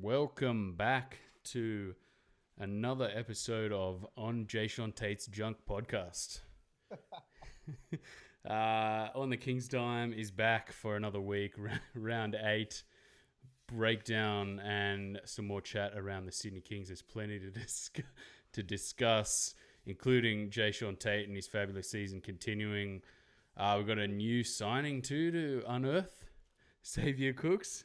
Welcome back to another episode of On Jae'Sean Tate's Junk Podcast. On the King's Dime is back for another week, round 8, breakdown and some more chat around the Sydney Kings. There's plenty to discuss, including Jae'Sean Tate and his fabulous season continuing. We've got a new signing too to unearth, Xavier Cooks.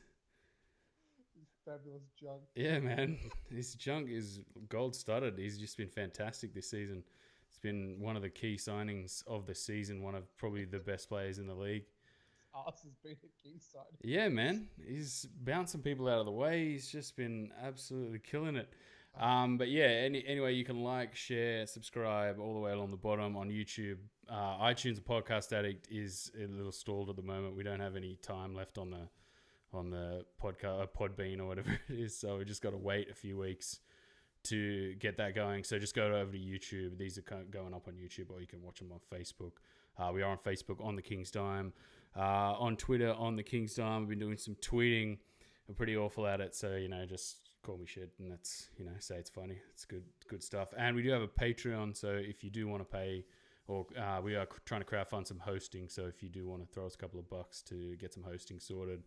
Fabulous junk. Yeah, man. His junk is gold-studded. He's just been fantastic this season. It's been one of the key signings of the season, one of probably the best players in the league. Arse has been a key signing. Yeah, man. He's bouncing people out of the way. He's just been absolutely killing it. But yeah, anyway, you can like, share, subscribe all the way along the bottom on YouTube. iTunes Podcast Addict is a little stalled at the moment. We don't have any time left on the podcast, Podbean or whatever it is. So we just got to wait a few weeks to get that going. So just go over to YouTube. These are going up on YouTube, or you can watch them on Facebook. We are on Facebook on the King's Dime, on Twitter on the King's Dime. We've been doing some tweeting. I'm pretty awful at it, so just call me shit, and that's say it's funny. It's good stuff. And we do have a Patreon, so if you do want to pay, or we are trying to crowdfund some hosting. So if you do want to throw us a couple of bucks to get some hosting sorted,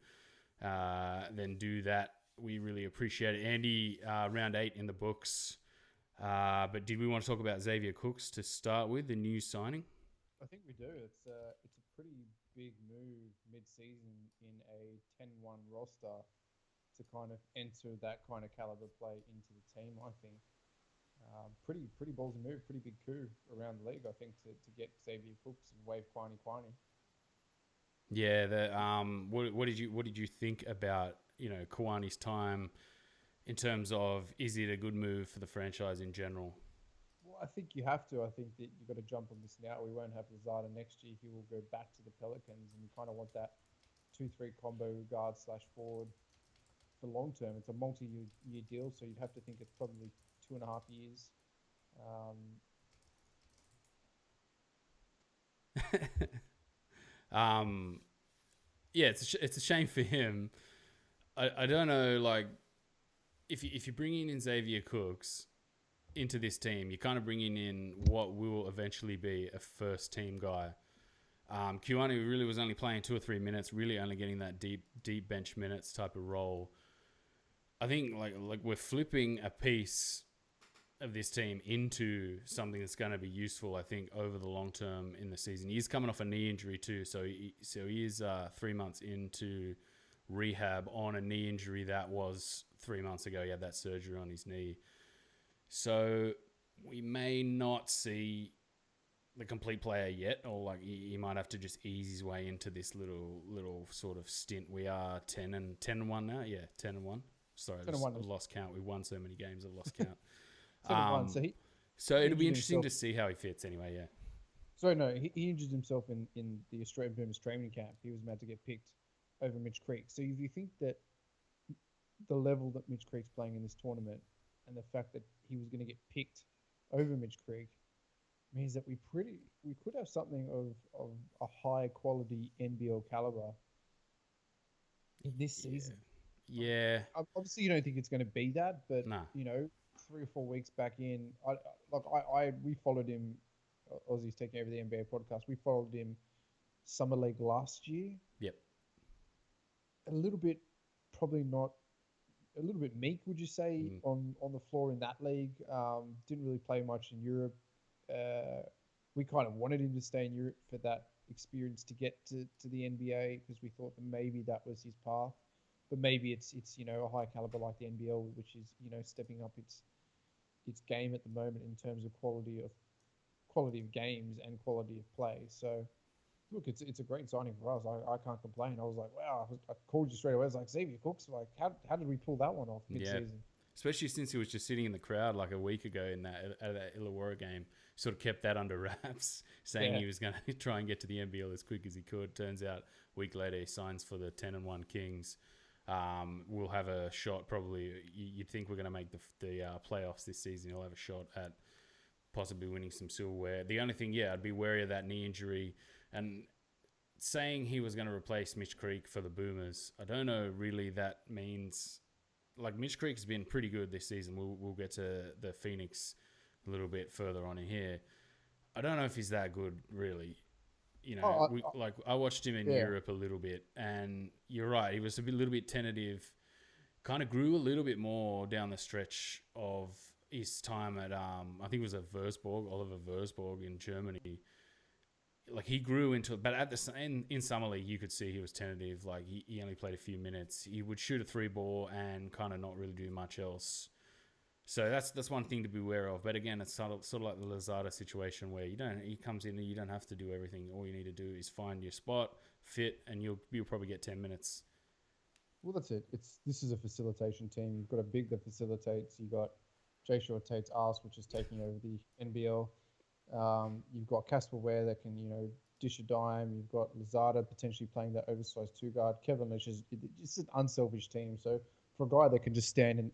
then do that. We really appreciate it. Andy, round 8 in the books. But did we want to talk about Xavier Cooks to start with, the new signing? I think we do. It's a pretty big move mid-season in a 10-1 roster to kind of enter that kind of caliber play into the team, I think. Pretty ballsy move, pretty big coup around the league, I think, to get Xavier Cooks and wave Quiney. Yeah, what did you think about Kawani's time in terms of, is it a good move for the franchise in general? Well, I think you have to. I think that you've got to jump on this now. We won't have Lazada next year. He will go back to the Pelicans, and you kind of want that 2-3 combo guard/forward for long term. It's a multi-year deal, so you'd have to think it's probably 2.5 years. Yeah, it's a shame for him. I don't know, like, if you're bringing in Xavier Cooks into this team, you're kind of bringing in what will eventually be a first team guy. Kiwani really was only playing 2 or 3 minutes, really only getting that deep bench minutes type of role. I think like we're flipping a piece of this team into something that's going to be useful, I think, over the long term in the season. He's coming off a knee injury too, so he is 3 months into rehab on a knee injury that was 3 months ago. He had that surgery on his knee, so we may not see the complete player yet, or like he might have to just ease his way into this little sort of stint. We are 10-1 now. Yeah, 10-1. Sorry, I've lost count. We won so many games, I've lost count. So it'll be interesting to see how he fits anyway, yeah. So no, he injured himself in the Australian Boomers training camp. He was meant to get picked over Mitch Creek. So if you think that the level that Mitch Creek's playing in this tournament and the fact that he was going to get picked over Mitch Creek means that we could have something of a high quality NBL caliber in this season. Yeah. Obviously, you don't think it's going to be that, but 3 or 4 weeks back in, we followed him. Aussie's taking over the NBA podcast. We followed him Summer League last year. Yep. A little bit meek, would you say, on the floor in that league. Didn't really play much in Europe. We kind of wanted him to stay in Europe for that experience to get to the NBA, because we thought that maybe that was his path. But maybe it's a high caliber like the NBL, which is stepping up its game at the moment in terms of quality of games and quality of play. So look, it's a great signing for us. I can't complain. I was like, wow. I called you straight away. I was like, Xavier Cooks. Like, how did we pull that one off mid-season? Yeah. Especially since he was just sitting in the crowd like a week ago at that Illawarra game. Sort of kept that under wraps, saying he was going to try and get to the NBL as quick as he could. Turns out a week later he signs for the 10-1 Kings. We'll have a shot probably. You'd think we're going to make the playoffs this season. He'll have a shot at possibly winning some silverware. The only thing, I'd be wary of that knee injury. And saying he was going to replace Mitch Creek for the Boomers, I don't know really that means like Mitch Creek's been pretty good this season. We'll get to the Phoenix a little bit further on in here. I don't know if he's that good, really. You know, Oh, I watched him in yeah. Europe a little bit, and you're right. He was little bit tentative. Kind of grew a little bit more down the stretch of his time at I think it was at Würzburg, Oliver Würzburg in Germany. Like he grew into, but at the in summer league you could see he was tentative. Like he only played a few minutes. He would shoot a 3 ball and kind of not really do much else. So that's one thing to be aware of. But again, it's sort of like the Lazada situation where he comes in and you don't have to do everything. All you need to do is find your spot, fit, and you'll probably get 10 minutes. Well, that's it. This is a facilitation team. You've got a big that facilitates. You got Jae'Sean Tate's ass, which is taking over the NBL. You've got Casper Ware that can, dish a dime. You've got Lazada potentially playing that oversized 2 guard. Kevin Leach is just an unselfish team. So for a guy that can just stand in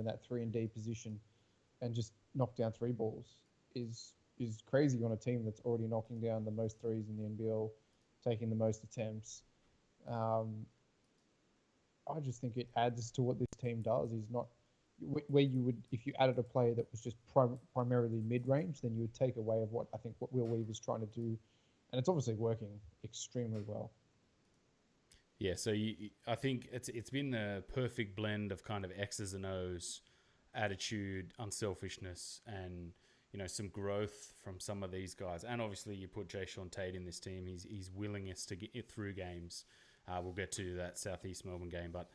that 3-and-D position and just knock down 3 balls is crazy on a team that's already knocking down the most threes in the NBL, taking the most attempts. I just think it adds to what this team does. He's not where you would, if you added a player that was just primarily mid-range, then you would take away of what Will Weaver's trying to do, and it's obviously working extremely well. Yeah, so I think it's been the perfect blend of kind of X's and O's, attitude, unselfishness, and some growth from some of these guys. And obviously, you put Jae'Sean Tate in this team. His willingness to get through games. We'll get to that South East Melbourne game, but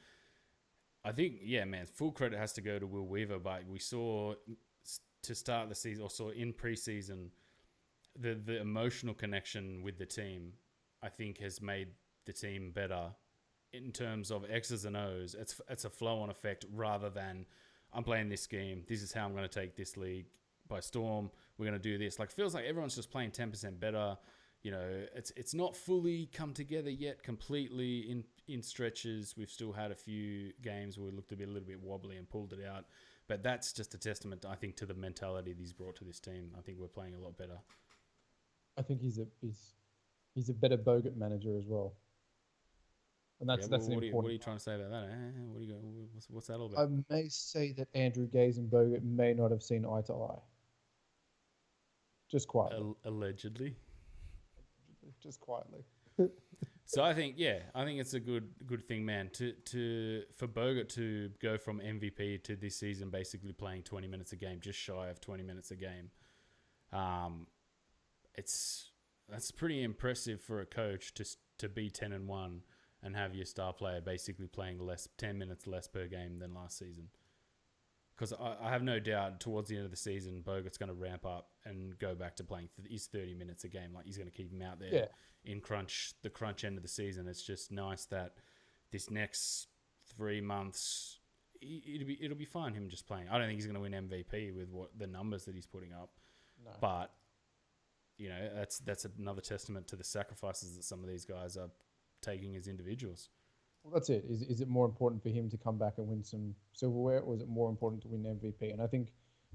I think, yeah, man, full credit has to go to Will Weaver. But we saw to start the season, or saw in preseason, the emotional connection with the team, I think, has made the team better in terms of X's and O's. It's a flow-on effect rather than I'm playing this game. This is how I'm going to take this league by storm. We're going to do this. Like, feels like everyone's just playing 10% better. It's not fully come together yet completely in stretches. We've still had a few games where we looked a little bit wobbly and pulled it out. But that's just a testament, I think, to the mentality that he's brought to this team. I think we're playing a lot better. I think he's a better Bogut manager as well. And that's an important. What are you trying to say about that? What's that all about? I may say that Andrew Gaze and Bogut may not have seen eye to eye. Just quietly. Allegedly. Just quietly. So I think it's a good thing, man. For Bogut to go from MVP to this season basically playing 20 minutes a game, just shy of 20 minutes a game. That's pretty impressive for a coach to be 10-1 and have your star player basically playing 10 minutes less per game than last season. Because I have no doubt towards the end of the season, Bogut's going to ramp up and go back to playing his 30 minutes a game. Like, he's going to keep him out there in the crunch end of the season. It's just nice that this next 3 months, it'll be fine him just playing. I don't think he's going to win MVP with the numbers that he's putting up. No. But, that's another testament to the sacrifices that some of these guys are taking as individuals. Well, that's it. Is it more important for him to come back and win some silverware, or is it more important to win MVP? And I think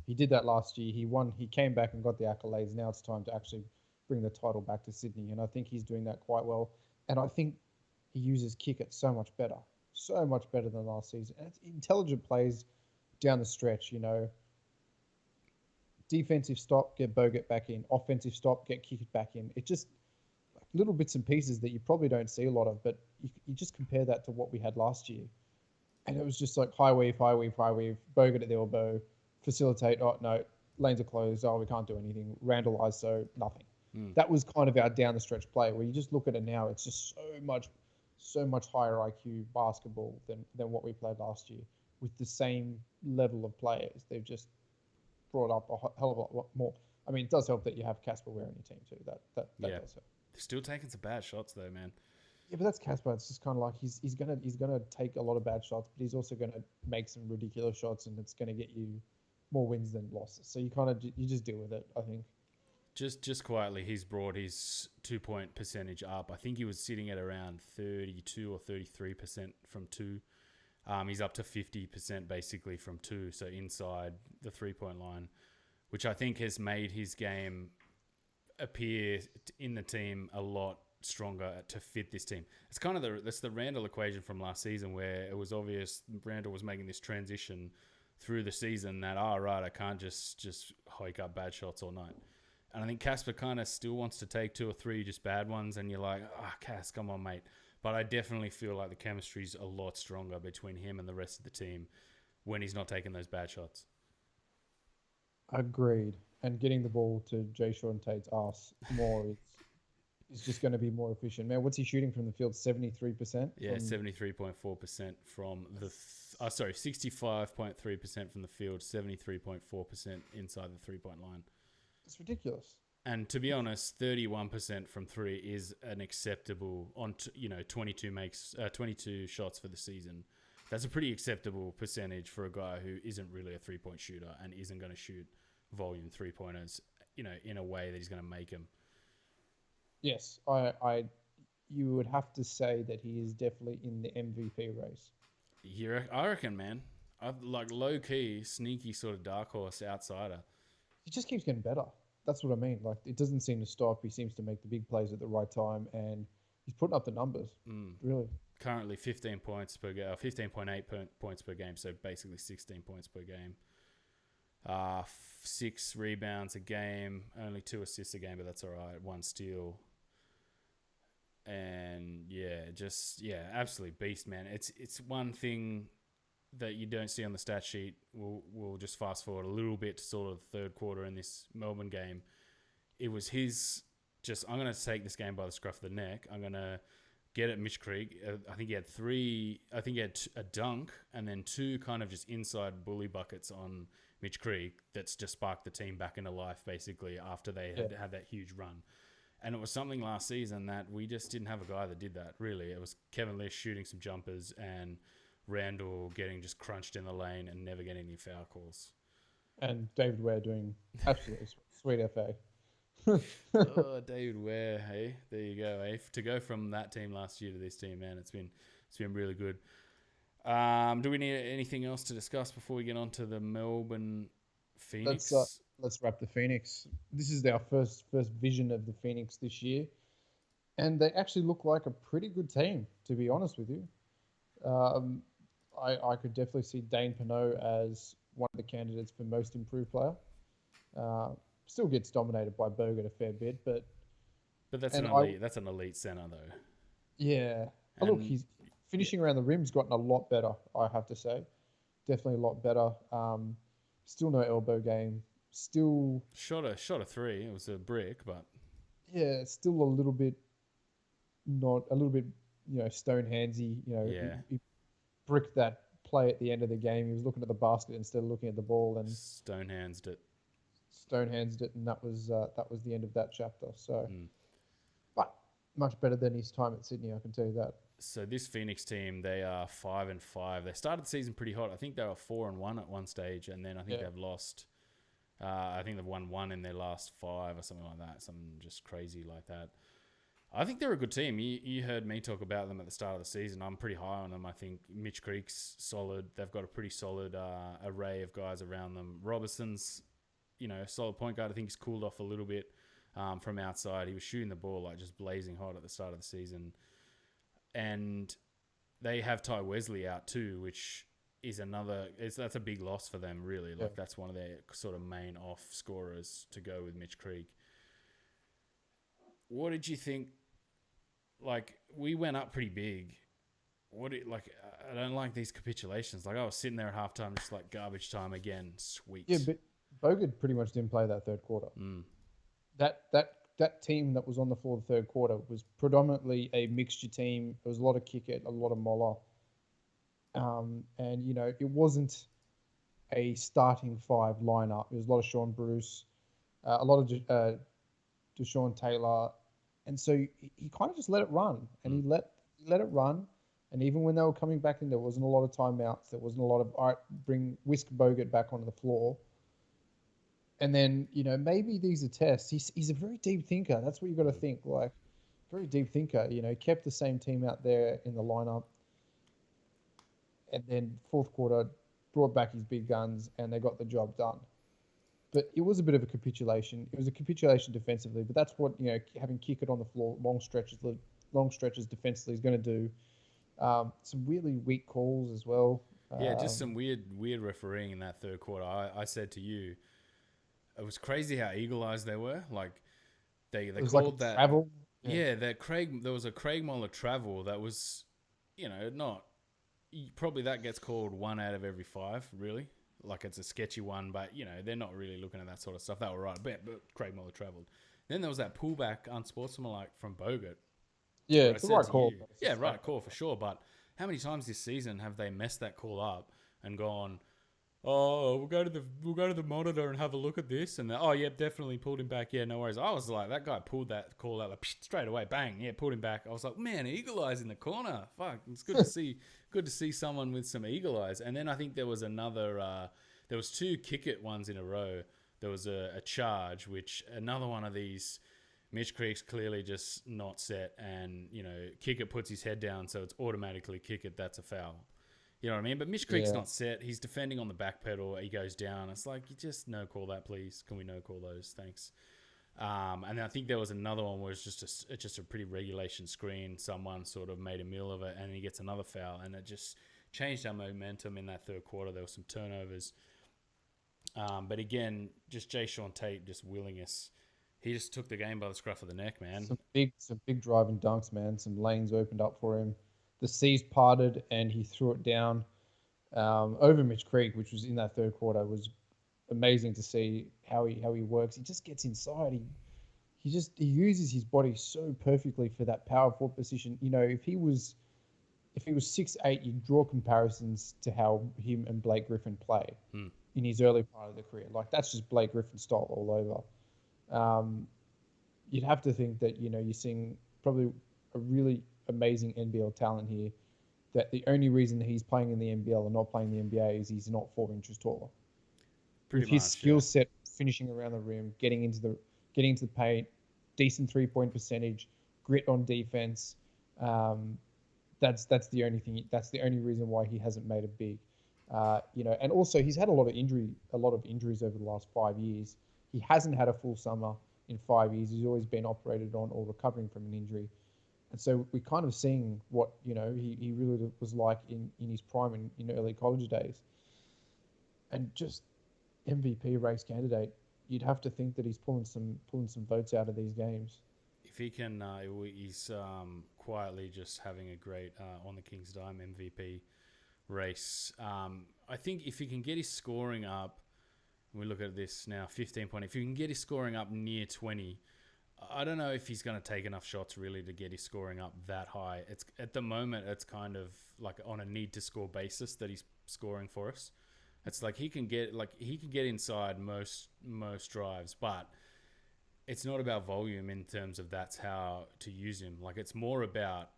he did that last year. He won. He came back and got the accolades. Now it's time to actually bring the title back to Sydney. And I think he's doing that quite well. And I think he uses kick it so much better than last season. And it's intelligent plays down the stretch, Defensive stop, get Bogut back in. Offensive stop, get kick it back in. It just little bits and pieces that you probably don't see a lot of, but you just compare that to what we had last year. And it was just like high weave, Bogut at the elbow, facilitate, oh, no, lanes are closed, oh, we can't do anything, Randall ISO, nothing. That was kind of our down the stretch play, where you just look at it now, it's just so much higher IQ basketball than what we played last year with the same level of players. They've just brought up a hell of a lot more. I mean, it does help that you have Casper Ware on your team too. That does help. Still taking some bad shots though, man. Yeah, but that's Casper. It's just kind of like he's gonna take a lot of bad shots, but he's also gonna make some ridiculous shots, and it's gonna get you more wins than losses. So you just deal with it, I think. Just quietly, he's brought his 2-point percentage up. I think he was sitting at around 32 or 33% from 2. He's up to 50% basically from 2, so inside the 3-point line, which I think has made his game appear in the team a lot stronger to fit this team. It's kind of that's the Randall equation from last season, where it was obvious Randall was making this transition through the season that, right, I can't just hike up bad shots all night. And I think Casper kind of still wants to take 2 or 3 just bad ones, and you're like, Cass, come on, mate. But I definitely feel like the chemistry's a lot stronger between him and the rest of the team when he's not taking those bad shots. Agreed. And getting the ball to Jae'Sean Tate's ass more is just going to be more efficient. Man, what's he shooting from the field? 73%? Yeah, 73.4% from the... 65.3% from the field, 73.4% inside the three-point line. It's ridiculous. And to be honest, 31% from 3 is an acceptable... 22 shots for the season. That's a pretty acceptable percentage for a guy who isn't really a three-point shooter and isn't going to shoot volume three-pointers, in a way that he's going to make them. Yes, you would have to say that he is definitely in the MVP race. I reckon, man. Like low-key, sneaky sort of dark horse outsider. He just keeps getting better. That's what I mean. Like, it doesn't seem to stop. He seems to make the big plays at the right time, and he's putting up the numbers. Really. Currently 15 points per game, 15.8 points per game, so basically 16 points per game. 6 rebounds a game, only 2 assists a game, but that's all right. 1 steal. And absolute beast, man. It's one thing that you don't see on the stat sheet. We'll just fast forward a little bit to sort of the third quarter in this Melbourne game. It was his I'm going to take this game by the scruff of the neck. I'm going to get at Mitch Creek. I think he had 3. I think he had a dunk and then 2 kind of just inside bully buckets on Mitch Creek that's just sparked the team back into life, basically, after they had that huge run. And it was something last season that we just didn't have a guy that did that, really. It was Kevin Lish shooting some jumpers and Randall getting just crunched in the lane and never getting any foul calls. And David Ware doing absolutely sweet FA. David Ware, hey, there you go. Hey, to go from that team last year to this team, man, it's been really good. Do we need anything else to discuss before we get on to the Melbourne Phoenix? Let's wrap the Phoenix. This is our first vision of the Phoenix this year, and they actually look like a pretty good team, to be honest with you. I could definitely see Dane Pineau as one of the candidates for most improved player. Still gets dominated by Bogut a fair bit, but that's an elite center though. Yeah, look, he's finishing around the rim's gotten a lot better, I have to say. Definitely a lot better. Still no elbow game. Still shot a 3. It was a brick, but still a little bit stone handsy. He bricked that play at the end of the game. He was looking at the basket instead of looking at the ball and stone handsed it, and that was the end of that chapter. So, but much better than his time at Sydney, I can tell you that. So this Phoenix team, they are 5-5. They started the season pretty hot. I think they were 4-1 at one stage, and then I think they've lost. I think they've won 1 in their last 5 or something like that. Something just crazy like that. I think they're a good team. You heard me talk about them at the start of the season. I'm pretty high on them. I think Mitch Creek's solid. They've got a pretty solid array of guys around them. Robertson's, solid point guard. I think he's cooled off a little bit from outside. He was shooting the ball like just blazing hot at the start of the season. And they have Ty Wesley out too, which is that's a big loss for them, really. Like that's one of their sort of main off scorers to go with Mitch Creek. What did you think? Like, we went up pretty big. I don't like these capitulations. Like, I was sitting there at halftime, just like garbage time again. Sweet. Yeah, but Bogut pretty much didn't play that third quarter. That team that was on the floor the third quarter was predominantly a mixture team. There was a lot of kick-it, a lot of moller. And, it wasn't a starting 5 lineup. It was a lot of Sean Bruce, a lot of Deshaun Taylor. And so he kind of just let it run. And he let it run. And even when they were coming back in, there wasn't a lot of timeouts. There wasn't a lot of, all right, whisk Bogut back onto the floor. And then, maybe these are tests. He's a very deep thinker. That's what you got to think. Like, very deep thinker. Kept the same team out there in the lineup. And then fourth quarter, brought back his big guns, and they got the job done. but it was a bit of a capitulation. It was a capitulation defensively, but that's what having Kickett on the floor long stretches defensively is going to do. Some really weak calls as well. Yeah, just Um, some weird refereeing in that third quarter. I said to you, it was crazy how eagle eyes they were. Like they it was like a called that. travel. Yeah, Yeah, that Craig. There was a Craig Muller travel that was, not probably that gets called 1 out of every 5. Really, like it's a sketchy one, but they're not really looking at that sort of stuff. They were right, but Craig Muller travelled. Then there was that pullback unsportsmanlike from Bogut, yeah, where I it's the said right to call. you, But it's yeah, just right call for sure. But how many times this season have they messed that call up and gone, oh, we'll go to the monitor and have a look at this, and oh, yeah, definitely pulled him back. Yeah, no worries. I was like, that guy pulled that call out like straight away, bang, yeah, pulled him back. I was like, man, eagle eyes in the corner. Fuck, it's good to see someone with some eagle eyes. And then I think there was another, there was 2 kick it ones in a row. There was a charge, which another one of these. Mitch Creek's clearly just not set, and Kickett puts his head down, so it's automatically Kickett. That's a foul. You know what I mean? But Mitch Creek's yeah. not set. He's defending on the back pedal. He goes down. It's like, you just no call that, please. Can we no call those? Thanks. And I think there was another one where it's just a pretty regulation screen. Someone sort of made a meal of it, and he gets another foul, and it just changed our momentum in that third quarter. There were some turnovers. But again, just Jae'Sean Tate just willing us. He just took the game by the scruff of the neck, man. Some big driving dunks, man. Some lanes opened up for him. The seas parted, and he threw it down over Mitch Creek, which was in that third quarter. Was amazing to see how he works. He just gets inside. He uses his body so perfectly for that power forward position. If he was 6'8", you'd draw comparisons to how him and Blake Griffin play Hmm. in his early part of the career. Like that's just Blake Griffin style all over. You'd have to think that you're seeing probably a really amazing NBL talent here. That the only reason that he's playing in the NBL and not playing the NBA is he's not 4 inches taller. Pretty With his much, skill yeah. set, finishing around the rim, getting into the paint, decent 3-point percentage, grit on defense. Um, that's the only thing. That's the only reason why he hasn't made it big. And also he's had a lot of injuries over the last 5 years. He hasn't had a full summer in 5 years. He's always been operated on or recovering from an injury. And so we're kind of seeing what he really was like in his prime in early college days, and just MVP race candidate. You'd have to think that he's pulling some votes out of these games. If he can, he's quietly just having a great on the King's Dime MVP race. I think if he can get his scoring up, we look at this now, 15 point. If he can get his scoring up near 20, I don't know if he's going to take enough shots really to get his scoring up that high. It's at the moment it's kind of like on a need to score basis that he's scoring for us. It's like he can get inside most drives, but it's not about volume in terms of that's how to use him. Like it's more about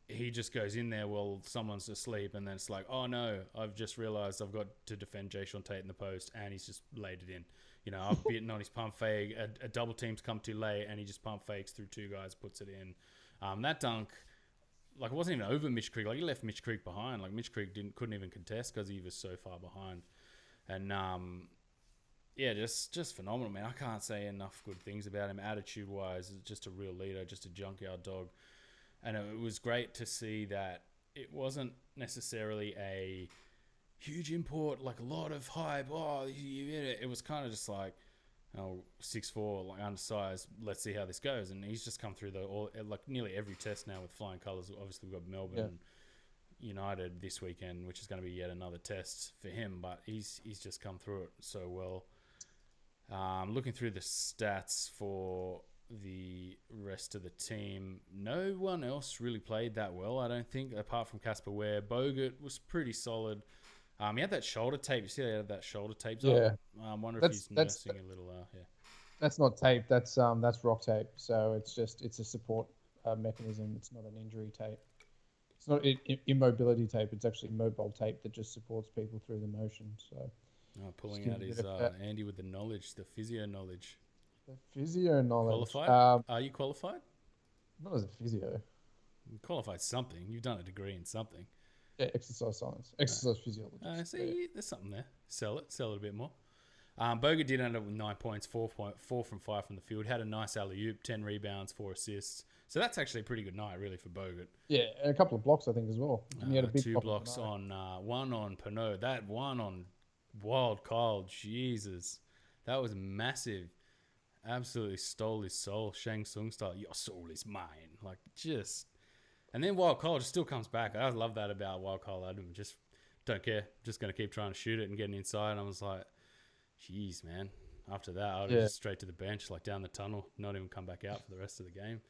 he just goes in there while someone's asleep, and then it's like, oh no, I've just realised I've got to defend Jae'Sean Tate in the post, and he's just laid it in. I've bitten on his pump fake. A double team's come too late, and he just pump fakes through 2 guys, puts it in. That dunk, like it wasn't even over Mitch Creek. Like he left Mitch Creek behind. Like Mitch Creek couldn't even contest because he was so far behind. And yeah, just phenomenal, man. I can't say enough good things about him. Attitude wise, just a real leader, just a junkyard dog. And it was great to see that it wasn't necessarily a huge import, like a lot of hype. Oh, it was kind of just like, 6'4", like undersized. Let's see how this goes. And he's just come through like nearly every test now with flying colours. Obviously, we've got Melbourne and United this weekend, which is going to be yet another test for him. But he's just come through it so well. Looking through the stats for the rest of the team, no one else really played that well, I don't think, apart from Casper Ware. Bogut was pretty solid. He had that shoulder tape. You see, he had that shoulder tapes up. Yeah, I wonder if that's he's that's nursing a little. Yeah. that's not tape. That's rock tape. So it's a support mechanism. It's not an injury tape. It's not immobility tape. It's actually mobile tape that just supports people through the motion. So Pulling out his Andy with the knowledge, the physio knowledge. the physio knowledge. Qualified? Are you qualified? Not as a physio. You qualified something. You've done a degree in something. Yeah, exercise science, exercise physiology. See, there's something there. Sell it a bit more. Bogut did end up with 9 points, 4 from 5 from the field. Had a nice alley-oop, 10 rebounds, 4 assists. So that's actually a pretty good night, really, for Bogut. Yeah, and a couple of blocks, I think, as well. And he had a big 2 block blocks on one on Pinot. That one on Wild Kyle, Jesus. That was massive. Absolutely stole his soul. Shang Tsung style. Your soul is mine. Like, just... And then Wild Kyle just still comes back. I love that about Wild Kyle Adam. Just don't care. Just going to keep trying to shoot it and getting inside. And I was like, jeez, man. After that, I was just straight to the bench, like down the tunnel, not even come back out for the rest of the game.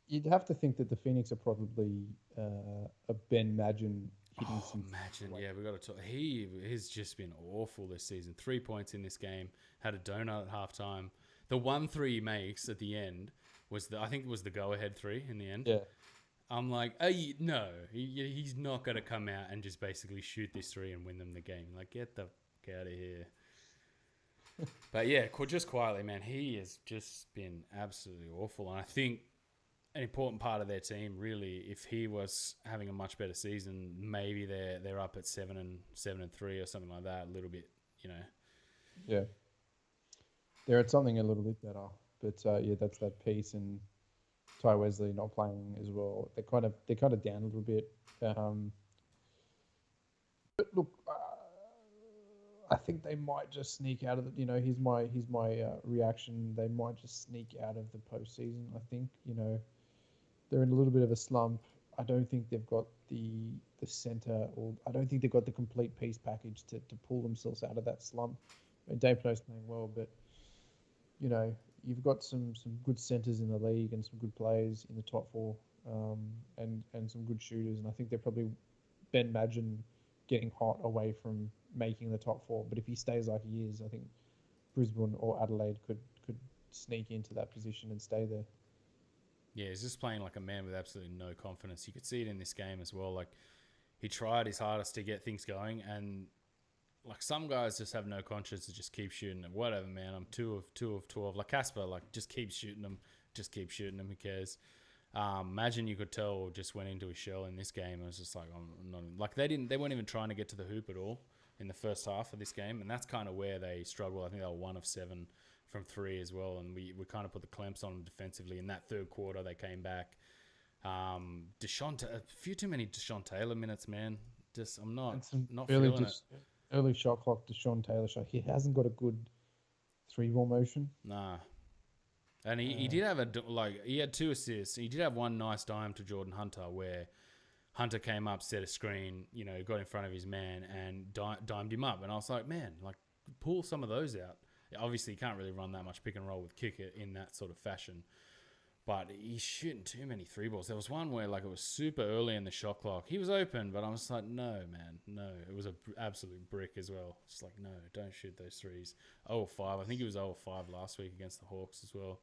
You'd have to think that the Phoenix are probably a Ben Madgen hitting some. Madgen, yeah, we got to talk. He has just been awful this season. 3 points in this game. Had a donut at halftime. The 1-3 he makes at the end I think it was the go-ahead 3 in the end. Yeah. I'm like, no, he's not going to come out and just basically shoot this 3 and win them the game. Like, get the fuck out of here. But yeah, just quietly, man, he has just been absolutely awful. And I think an important part of their team, really, if he was having a much better season, maybe they're up at 7-3 or something like that, a little bit, you know. Yeah, they're at something a little bit better. But yeah, that's that piece, and Ty Wesley not playing as well. They're kind of down a little bit. But look, I think they might just sneak out of the. Here's my reaction. They might just sneak out of the postseason. I think they're in a little bit of a slump. I don't think they've got the center, or I don't think they've got the complete piece package to pull themselves out of that slump. I mean, Dave Pinot's playing well, but you've got some good centers in the league and some good players in the top 4, and some good shooters. And I think they're probably Ben Madgen getting hot away from making the top 4. But if he stays like he is, I think Brisbane or Adelaide could sneak into that position and stay there. Yeah, he's just playing like a man with absolutely no confidence. You could see it in this game as well. Like, he tried his hardest to get things going, and like some guys just have no conscience to just keep shooting them. Whatever, man. I'm 2 of 12. Like Casper, like just keep shooting them. Just keep shooting them. Who cares? Imagine you could tell just went into his shell in this game. It was just like, I'm not like they weren't even trying to get to the hoop at all in the first half of this game, and that's kind of where they struggle. I think they were 1 of 7 from 3 as well, and we kind of put the clamps on them defensively. In that third quarter, they came back. A few too many Deshaun Taylor minutes, man. Just I'm not feeling it. Early shot clock, Deshaun Taylor shot. He hasn't got a good 3-ball motion. Nah. And he did have he had 2 assists. He did have one nice dime to Jordan Hunter where Hunter came up, set a screen, got in front of his man and dimed him up. And I was like, man, like pull some of those out. Obviously, you can't really run that much pick and roll with kicker in that sort of fashion. But he's shooting too many 3-balls. There was one where like it was super early in the shot clock. He was open, but I was like, no, man, no. It was an absolute brick as well. Just like, no, don't shoot those 3s. 0-5. I think he was 0-5 last week against the Hawks as well.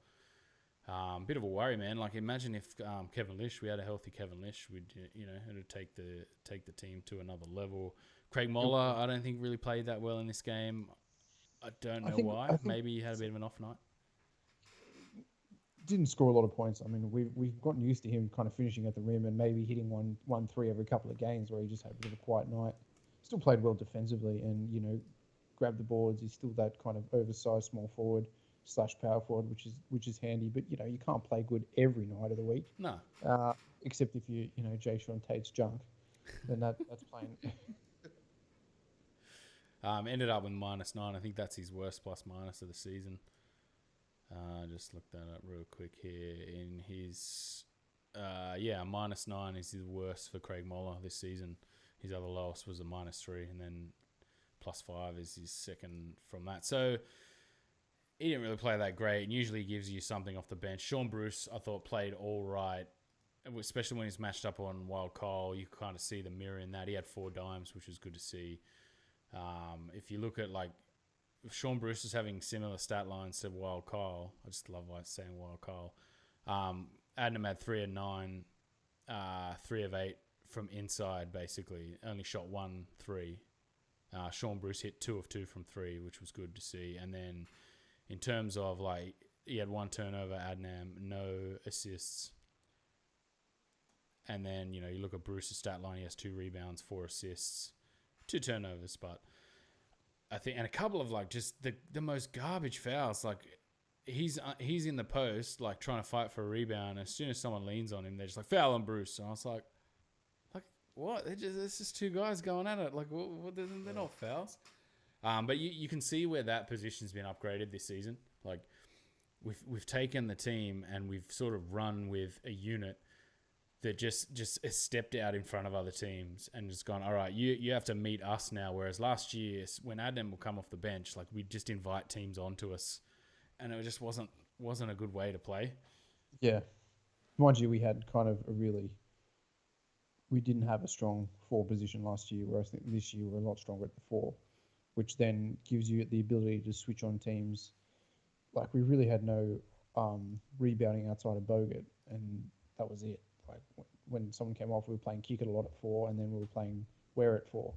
Bit of a worry, man. Like, imagine if Kevin Lish, we had a healthy Kevin Lish, would it'd take the team to another level. Craig Moller, I don't think really played that well in this game. I don't know why. Maybe he had a bit of an off night. Didn't score a lot of points. I mean, we've gotten used to him kind of finishing at the rim and maybe hitting one 3 every couple of games where he just had a bit of a quiet night. Still played well defensively and grabbed the boards. He's still that kind of oversized small forward / power forward, which is handy. But you can't play good every night of the week. No. Except if you Jae'Sean Tate's junk, then that's playing. Ended up with -9. I think that's his worst plus-minus of the season. Just look that up real quick here. In his, -9 is the worst for Craig Moller this season. His other lowest was a -3, and then +5 is his second from that. So he didn't really play that great, and usually gives you something off the bench. Sean Bruce, I thought, played all right, especially when he's matched up on Wild Kyle. You kind of see the mirror in that. He had 4 dimes, which was good to see. If you look at Sean Bruce is having similar stat lines to Wild Kyle. I just love saying Wild Kyle. Adnam had 3 of 9, 3 of 8 from inside, basically. Only shot 1 3. Sean Bruce hit 2 of 2 from 3, which was good to see. And then in terms of he had 1 turnover, Adnam, no assists. And then, you look at Bruce's stat line, he has 2 rebounds, 4 assists, 2 turnovers, but I think, and a couple of like just the most garbage fouls. Like he's in the post, like trying to fight for a rebound. As soon as someone leans on him, they're just like foul on Bruce. And I was like what? It's just two guys going at it. Like they're not fouls. But you can see where that position's been upgraded this season. Like we've taken the team and we've sort of run with a unit that just stepped out in front of other teams and just gone, all right, you have to meet us now. Whereas last year, when Adnan will come off the bench, like we'd just invite teams onto us, and it just wasn't a good way to play. Yeah, mind you, we had kind of we didn't have a strong four position last year, whereas I think this year we're a lot stronger at the four, which then gives you the ability to switch on teams. Like we really had no rebounding outside of Bogut, and that was it. Like when someone came off, we were playing kick it a lot at four, and then we were playing wear at four.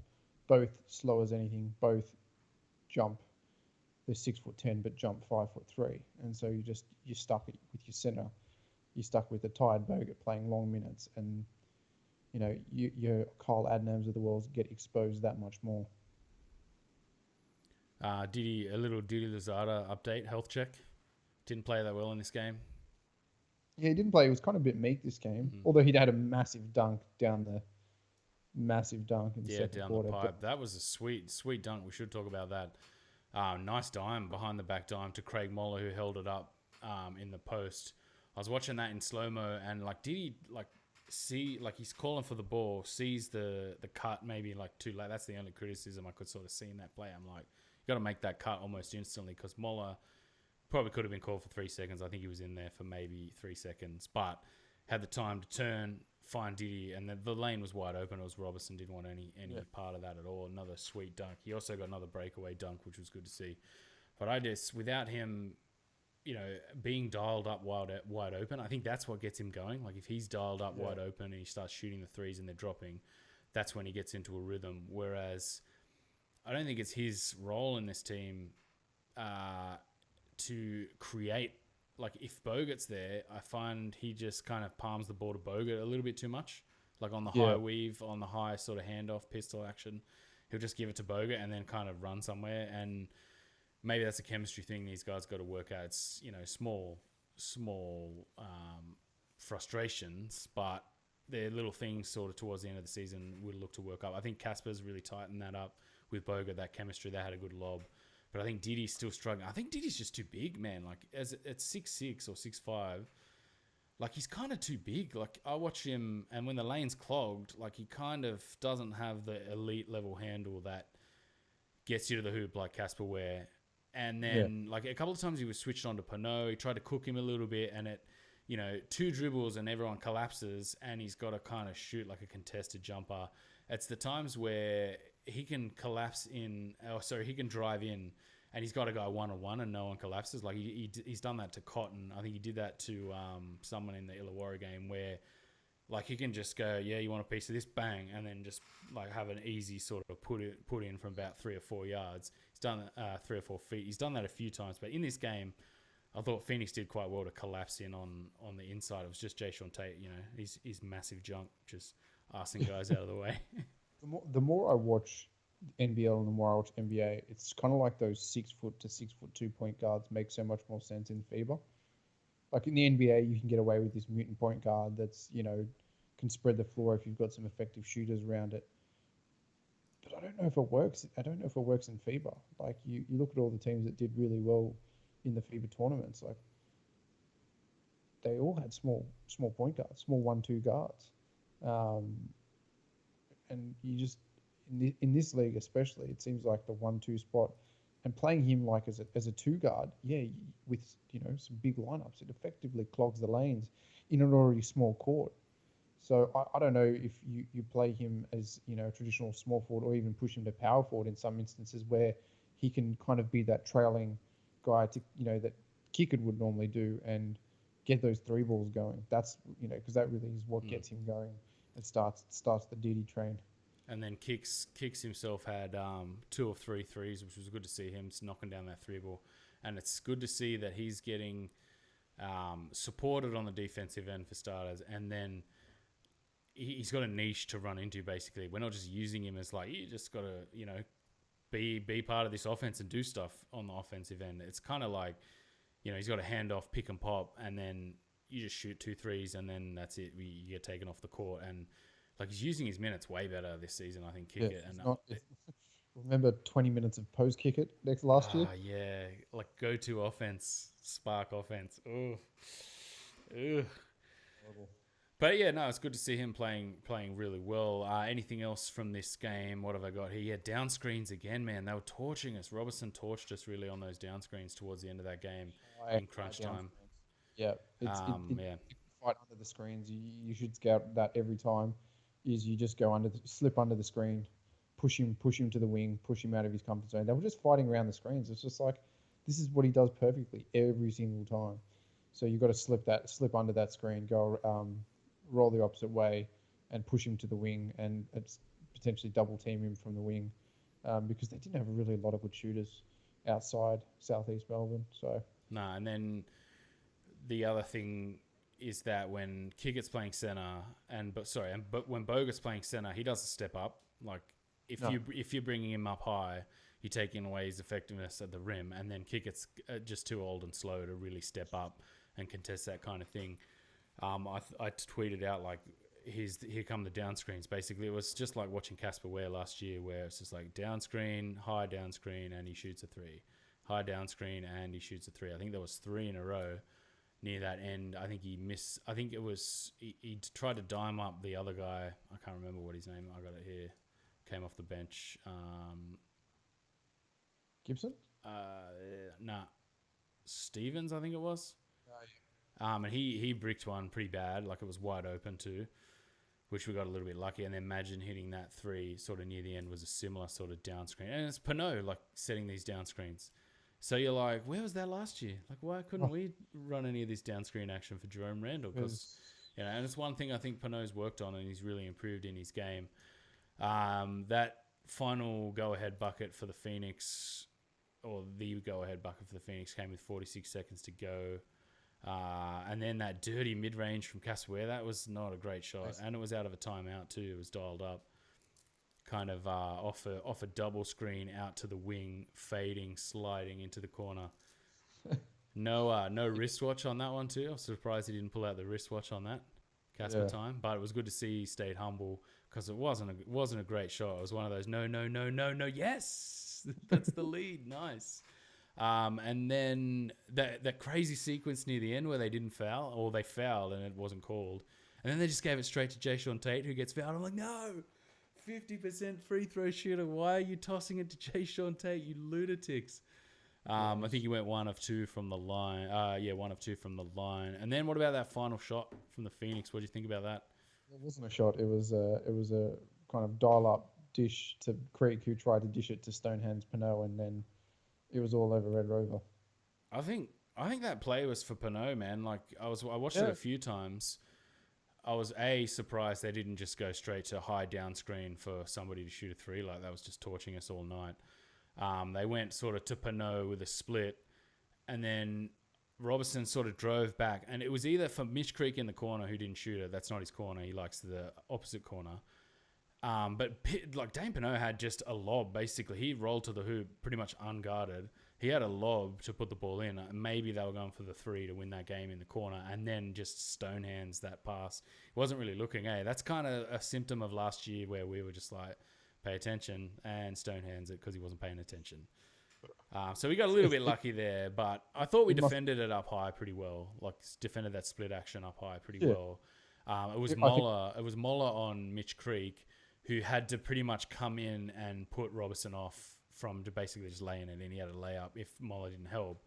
Both slow as anything, both jump. They're 6'10", but jump 5'3", and so you're stuck with your center. You're stuck with the tired Bogut playing long minutes, and your Kyle Adnams of the world get exposed that much more. A little Didi Lozada update, health check. Didn't play that well in this game. Yeah, he didn't play. He was kind of a bit meek this game, although he'd had a massive dunk in the second down quarter. The pipe. That was a sweet dunk. We should talk about that. Nice dime, behind the back dime to Craig Moller, who held it up in the post. I was watching that in slow-mo, and like did he see, like he's calling for the ball, sees the cut maybe like too late. That's the only criticism I could sort of see in that play. I'm like, you got to make that cut almost instantly, because Moller probably could have been called for 3 seconds. I think he was in there for maybe 3 seconds, but had the time to turn, find Diddy, and the lane was wide open. It was Robertson, didn't want any part of that at all. Another sweet dunk. He also got another breakaway dunk, which was good to see. But I just, without him, being dialed up wide open, I think that's what gets him going. Like if he's dialed up wide open and he starts shooting the threes and they're dropping, that's when he gets into a rhythm. Whereas I don't think it's his role in this team to create. Like if Bogut's there, I find he just kind of palms the ball to Bogut a little bit too much. Like on the high weave, on the high sort of handoff pistol action, he'll just give it to Bogut and then kind of run somewhere. And maybe that's a chemistry thing these guys got to work out. It's, small frustrations, but they're little things sort of towards the end of the season we'll look to work up. I think Casper's really tightened that up with Bogut, that chemistry. They had a good lob. But I think Didi's still struggling. I think Didi's just too big, man. Like at 6'6" or 6'5", like he's kind of too big. Like I watch him, and when the lane's clogged, like he kind of doesn't have the elite level handle that gets you to the hoop like Casper Ware. And then like a couple of times he was switched on to Pinot. He tried to cook him a little bit, and it, 2 dribbles and everyone collapses, and he's got to kind of shoot like a contested jumper. It's the times where he can he can drive in, and he's got to go one-on-one and no one collapses. Like he's done that to Cotton. I think he did that to someone in the Illawarra game, where like he can just go, yeah, you want a piece of this, bang, and then just like have an easy sort of put in from about 3 or 4 yards. He's done 3 or 4 feet. He's done that a few times, but in this game, I thought Phoenix did quite well to collapse in on the inside. It was just Jae'Sean Tate, his massive junk, just arsing guys out of the way. The more I watch NBL and the more I watch NBA, it's kind of like those 6 foot to 6'2" point guards make so much more sense in FIBA. Like in the NBA, you can get away with this mutant point guard that's, can spread the floor if you've got some effective shooters around it. But I don't know if it works. I don't know if it works in FIBA. Like you look at all the teams that did really well in the FIBA tournaments, like they all had small point guards, small 1-2 guards. And you just, in this league especially, it seems like the 1-2 spot, and playing him like as a 2 guard, with some big lineups, it effectively clogs the lanes in an already small court. So I don't know if you play him as a traditional small forward, or even push him to power forward in some instances where he can kind of be that trailing guy to that Kickard would normally do and get those 3 balls going. That's because that really is what gets him going and starts the DD train. And then Kicks himself had 2 or 3 threes, which was good to see him knocking down that 3 ball. And it's good to see that he's getting supported on the defensive end for starters. And then he's got a niche to run into, basically. We're not just using him as like, you just got to, be part of this offense and do stuff on the offensive end. It's kind of like, he's got a handoff, pick and pop, and then you just shoot 2 threes, and then that's it. You get taken off the court, and like he's using his minutes way better this season. I think remember 20 minutes of post kick it last year. Yeah, like go to offense, spark offense. Ugh. But yeah, no, it's good to see him playing really well. Anything else from this game? What have I got here? Yeah, down screens again, man. They were torching us. Robertson torched us really on those down screens towards the end of that game in crunch time. Yeah, yeah. Fight under the screens. You should scout that every time. Is you just go slip under the screen, push him to the wing, push him out of his comfort zone. They were just fighting around the screens. It's just like this is what he does perfectly every single time. So you've got to slip under that screen, go roll the opposite way, and push him to the wing, and potentially double team him from the wing, because they didn't have really a lot of good shooters outside South East Melbourne. So and then the other thing is that when Kickett's playing center, but when Bogut's playing center, he doesn't step up. Like if you're bringing him up high, you're taking away his effectiveness at the rim, and then Kickett's just too old and slow to really step up and contest that kind of thing. I tweeted out like here come the down screens. Basically, it was just like watching Casper Ware last year, where it's just like down screen, high down screen, and he shoots a 3. High down screen, and he shoots a 3. I think there was 3 in a row near that end. I think he missed. I think it was he tried to dime up the other guy. I can't remember what his name. I got it here. Came off the bench. Gibson? Nah. Stevens, I think it was. Oh, yeah. And he bricked one pretty bad, like it was wide open too, which we got a little bit lucky. And then Imagine hitting that 3 sort of near the end was a similar sort of down screen. And it's Pinot like setting these down screens. So you're like, where was that last year? Like, why couldn't we run any of this down screen action for Jerome Randall? Because and it's one thing I think Pinot's worked on, and he's really improved in his game. That final go-ahead bucket for the Phoenix, or the go-ahead bucket for the Phoenix, came with 46 seconds to go. And then that dirty mid-range from Casper, that was not a great shot. Nice. And it was out of a timeout too. It was dialed up. Kind of off a double screen out to the wing, fading, sliding into the corner. No wristwatch on that one too. I was surprised he didn't pull out the wristwatch on that Casper time. But it was good to see he stayed humble, because it wasn't a great shot. It was one of those no, yes, that's the lead, nice. And then that crazy sequence near the end where they didn't foul, or they fouled and it wasn't called, and then they just gave it straight to Jae'Sean Tate, who gets fouled. I'm like, no, 50% free throw shooter. Why are you tossing it to Jae'Sean Tate, you lunatics? I think he went 1 of 2 from the line. 1 of 2 from the line. And then what about that final shot from the Phoenix? What do you think about that? It wasn't a shot. It was a kind of dial-up dish to Creek, who tried to dish it to Stonehands Pinot, and then it was all over Red Rover. I think that play was for Pinot, man. Like I watched it a few times. I was surprised they didn't just go straight to high down screen for somebody to shoot a 3. Like that was just torching us all night. They went sort of to Pinot with a split, and then Robertson sort of drove back, and it was either for Mitch Creek in the corner, who didn't shoot it. That's not his corner. He likes the opposite corner. But like Dane Pinot had just a lob, basically. He rolled to the hoop pretty much unguarded. He had a lob to put the ball in. Maybe they were going for the 3 to win that game in the corner, and then just stonehands that pass. He wasn't really looking. That's kind of a symptom of last year, where we were just like, pay attention, and stonehands it because he wasn't paying attention. So we got a little bit lucky there, but I thought we defended it up high pretty well. Like defended that split action up high pretty well. It was Moller on Mitch Creek, who had to pretty much come in and put Robertson off from to basically just laying it in. He had a layup if Moller didn't help.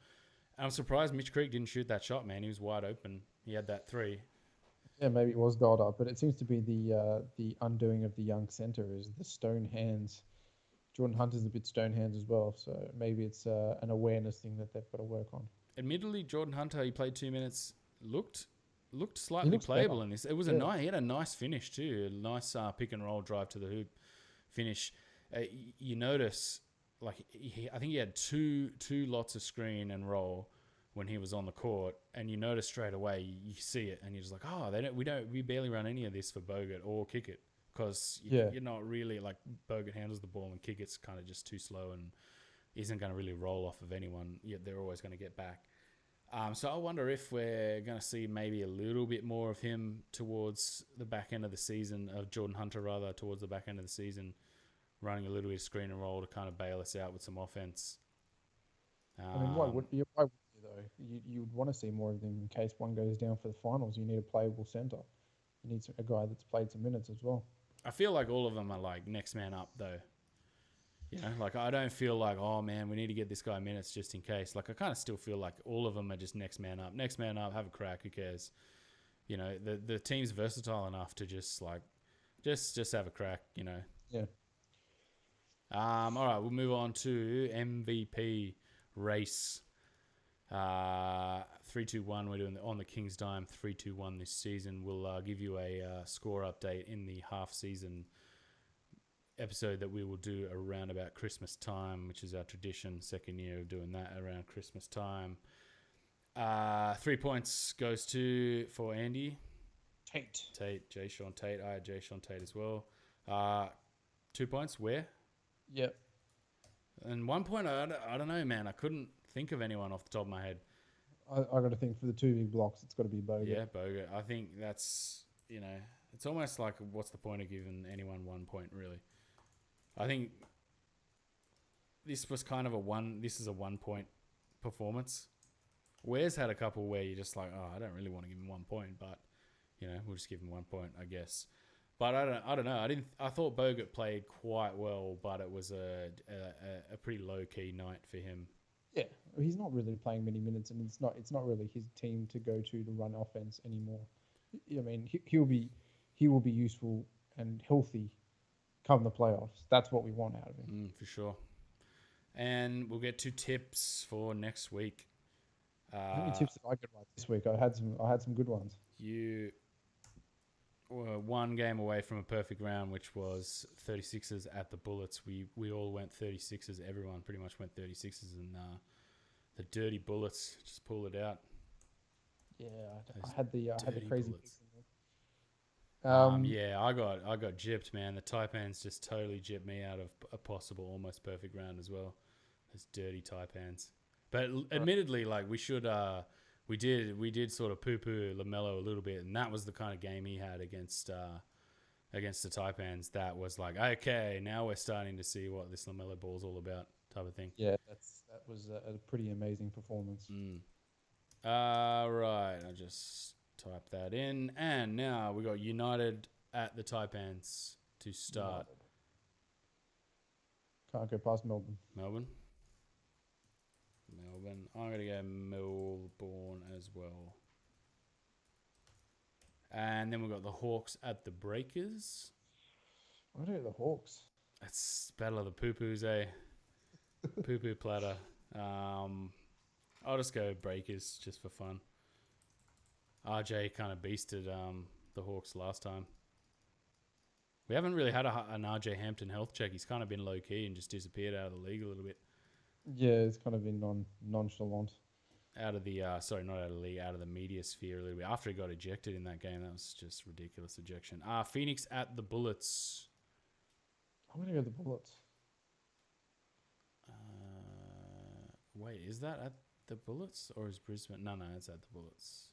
And I'm surprised Mitch Creek didn't shoot that shot, man. He was wide open. He had that 3. Yeah, maybe it was dialed up, but it seems to be the undoing of the young centre is the stone hands. Jordan Hunter's a bit stone hands as well, so maybe it's an awareness thing that they've got to work on. Admittedly, Jordan Hunter, he played 2 minutes, looked slightly playable better in this. It was he had a nice finish too, a nice pick and roll drive to the hoop finish. You notice, like I think he had two lots of screen and roll when he was on the court, and you notice straight away, you see it, and you're just like, we barely run any of this for Bogut or Kick It. because Yeah. you're not really like Bogut handles the ball and kick it's kind of just too slow and isn't going to really roll off of anyone. Yet they're always going to get back. So I wonder if we're going to see maybe a little bit more of him towards the back end of the season, of Jordan Hunter rather, towards the back end of the season, running a little bit of screen and roll to kind of bail us out with some offense. I mean, why would you though? You would want to see more of them in case one goes down for the finals. You need a playable centre. You need a guy that's played some minutes as well. I feel like all of them are like next man up though. You know, like I don't feel like, oh man, we need to get this guy minutes just in case. Like I kind of still feel like all of them are just next man up, have a crack. Who cares? You know, the team's versatile enough to just like, just have a crack. You know. Yeah. All right, we'll move on to MVP race. 3-2-1. We're doing on the King's Dime 3-2-1 this season. We'll give you a score update in the half season episode that we will do around about Christmas time, which is our tradition. Second year of doing that around Christmas time. 3 points goes for Andy. Tate. Jae'Sean Tate. I had Jae'Sean Tate as well. 2 points. Where? Yep. And 1 point, I don't know, man. I couldn't think of anyone off the top of my head. I got to think for the two big blocks, it's got to be Bogut. Yeah, Bogut. I think that's, it's almost like what's the point of giving anyone 1 point, really? I think this was kind of this is a 1 point performance. Ware's had a couple where you're just like, oh, I don't really want to give him 1 point, but, we'll just give him 1 point, I guess. But I don't know. I thought Bogut played quite well, but it was a pretty low key night for him. Yeah, he's not really playing many minutes, and it's not really his team to go to run offense anymore. I mean, he will be useful and healthy come the playoffs. That's what we want out of him. For sure. And we'll get to tips for next week. How many tips did I get right this week? I had some good ones. You were one game away from a perfect round, which was 36ers at the Bullets. We all went 36ers. Everyone pretty much went 36ers, and the dirty Bullets just pulled it out. Yeah, I had the crazy. Yeah, I got gypped, man. The Taipans just totally gypped me out of a possible almost perfect round as well. Those dirty Taipans. But admittedly, like we did sort of poo-poo LaMelo a little bit, and that was the kind of game he had against the Taipans. That was like, okay, now we're starting to see what this LaMelo ball's all about, type of thing. Yeah, that was a pretty amazing performance. Right, I just typed that in, and now we got United at the Taipans to start. Can't go past Melbourne. Melbourne. I'm going to go Melbourne as well. And then we've got the Hawks at the Breakers. I'm going to go the Hawks. That's Battle of the Poo-Poos, eh? Poo-poo platter. I'll just go Breakers just for fun. RJ kind of beasted the Hawks last time. We haven't really had an RJ Hampton health check. He's kind of been low-key and just disappeared out of the league a little bit. Yeah, it's kind of been nonchalant. Out of the, not out of the league, out of the media sphere a little bit. After he got ejected in that game, that was just ridiculous ejection. Phoenix at the Bullets. I'm going to go the Bullets. Wait, is that at the Bullets or is Brisbane? No, it's at the Bullets.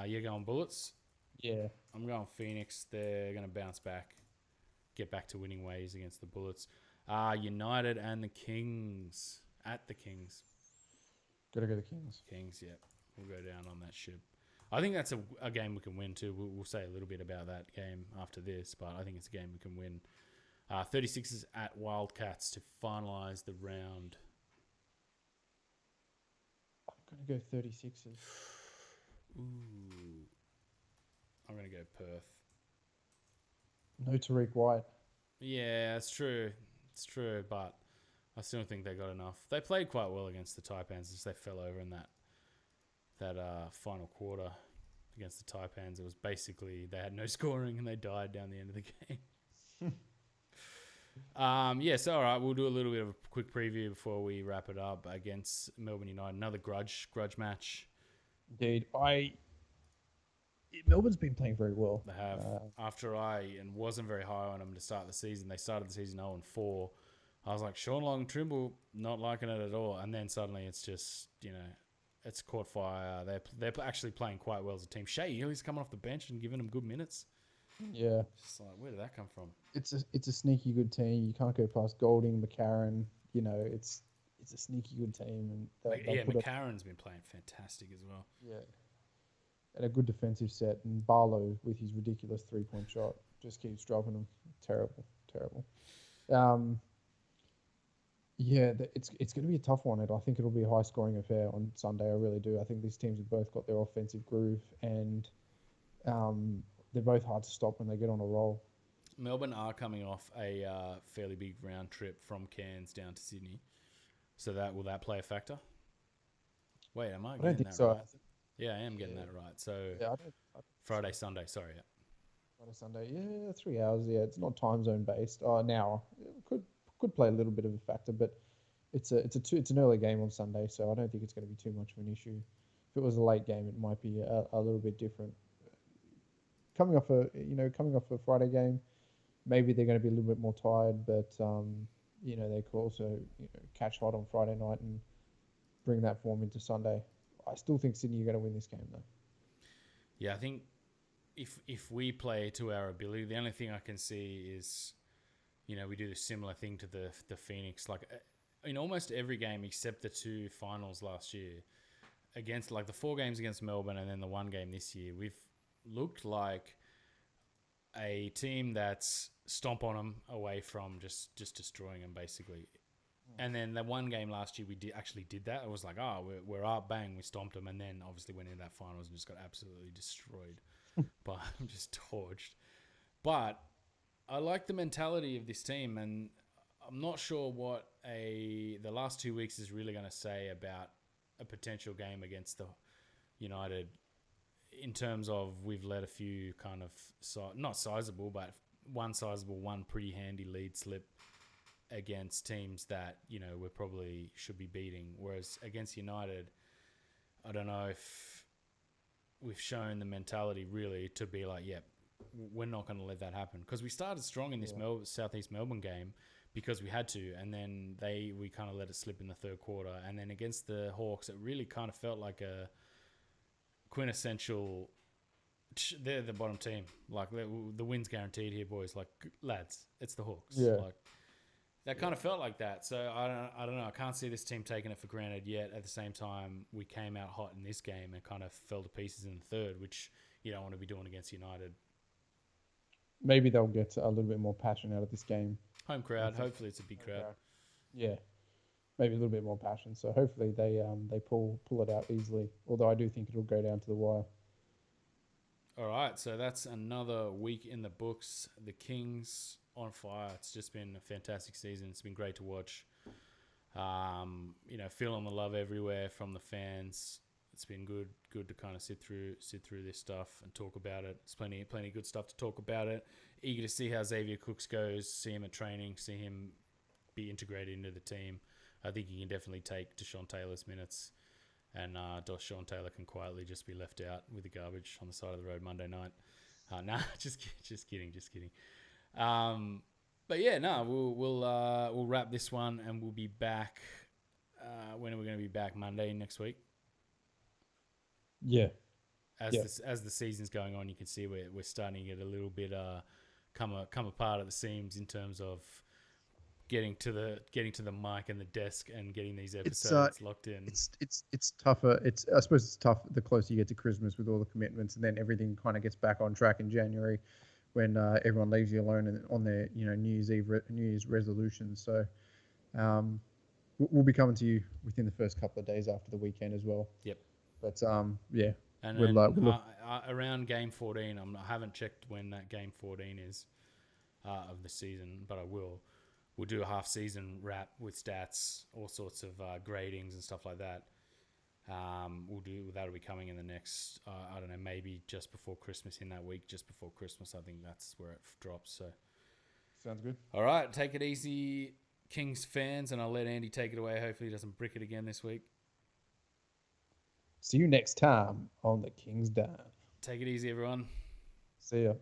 You're going Bullets? Yeah. I'm going Phoenix. They're going to bounce back, get back to winning ways against the Bullets. United and the Kings. At the Kings. Gotta go the Kings. Kings, yeah. We'll go down on that ship. I think that's a game we can win too. We'll say a little bit about that game after this, but I think it's a game we can win. 36ers at Wildcats to finalise the round. I'm going to go 36ers. Ooh. I'm going to go Perth. No Tariq White. Yeah, it's true. It's true, but I still think they got enough. They played quite well against the Taipans. Just they fell over in that final quarter against the Taipans. It was basically they had no scoring and they died down the end of the game. So all right, we'll do a little bit of a quick preview before we wrap it up against Melbourne United. Another grudge match. Indeed, I Melbourne's been playing very well. They have. After I wasn't very high on them to start the season, they started the season 0-4. I was like, Sean Long Trimble, not liking it at all. And then suddenly it's just, it's caught fire. They're actually playing quite well as a team. Shea Ely's coming off the bench and giving them good minutes. Yeah. Just like, where did that come from? It's a sneaky good team. You can't go past Golding, McCarran. It's a sneaky good team. And McCarran's been playing fantastic as well. Yeah. And a good defensive set. And Barlow, with his ridiculous 3-point shot, just keeps dropping them. Terrible. Yeah, it's going to be a tough one. I think it'll be a high-scoring affair on Sunday. I really do. I think these teams have both got their offensive groove, and they're both hard to stop when they get on a roll. Melbourne are coming off a fairly big round trip from Cairns down to Sydney. So will that play a factor? Wait, am I getting that right? Yeah, I am getting that right. So Friday, Sunday, sorry. Yeah. Friday, Sunday, yeah, 3 hours. Yeah, it's not time zone based. An hour could play a little bit of a factor, but it's an early game on Sunday, so I don't think it's going to be too much of an issue. If it was a late game, it might be a little bit different. Coming off a Friday game, maybe they're going to be a little bit more tired, but they could also catch hot on Friday night and bring that form into Sunday. I still think Sydney are going to win this game though. Yeah, I think if we play to our ability, the only thing I can see is, we do the similar thing to the Phoenix, like in almost every game except the 2 finals last year, against like the 4 games against Melbourne and then the 1 game this year, we've looked like a team that's stomp on them away from just destroying them basically. And then the 1 game last year, we actually did that. It was like, we're up, bang, we stomped them, and then obviously went into that finals and just got absolutely destroyed, but just torched. But I like the mentality of this team, and I'm not sure what the last 2 weeks is really going to say about a potential game against the United, in terms of we've let a few kind of not sizable, but one sizable, one pretty handy lead slip against teams that we probably should be beating. Whereas against United, I don't know if we've shown the mentality really to be like, we're not going to let that happen, because we started strong in this South East Melbourne game because we had to, and then we kind of let it slip in the third quarter, and then against the Hawks, it really kind of felt like a quintessential. They're the bottom team. Like the win's guaranteed here, boys. Like, lads, it's the Hawks. Yeah. Like, that kind of felt like that. So I don't know. I can't see this team taking it for granted yet. At the same time, we came out hot in this game and kind of fell to pieces in the third, which you don't want to be doing against United. Maybe they'll get a little bit more passion out of this game. Home crowd. Hopefully, it's a big crowd. Yeah, maybe a little bit more passion. So hopefully they pull it out easily. Although I do think it'll go down to the wire. All right, so that's another week in the books. The Kings on fire. It's just been a fantastic season. It's been great to watch. Feeling the love everywhere from the fans. It's been good to kind of sit through this stuff and talk about it. It's plenty of good stuff to talk about it. Eager to see how Xavier Cooks goes, see him at training, see him be integrated into the team. I think he can definitely take Jae'Sean Taylor's minutes, and Jae'Sean Taylor can quietly just be left out with the garbage on the side of the road Monday night. Just kidding. But yeah, we'll wrap this one, and we'll be back. When are we going to be back? Monday next week. Yeah. As the season's going on, you can see we're starting to get a little bit come apart at the seams in terms of getting to the mic and the desk and getting these episodes locked in. It's tougher. I suppose it's tough the closer you get to Christmas with all the commitments, and then everything kind of gets back on track in January when everyone leaves you alone and on their New Year's resolutions. So we'll be coming to you within the first couple of days after the weekend as well. Yep. But yeah, and around game 14, I haven't checked when that game 14 is of the season, but I will. We'll do a half-season wrap with stats, all sorts of gradings and stuff like that. That'll be coming in the next, I don't know, maybe just before Christmas, in that week, just before Christmas. I think that's where it drops. So, sounds good. All right, take it easy, Kings fans, and I'll let Andy take it away. Hopefully he doesn't brick it again this week. See you next time on the King's Dime. Take it easy, everyone. See ya.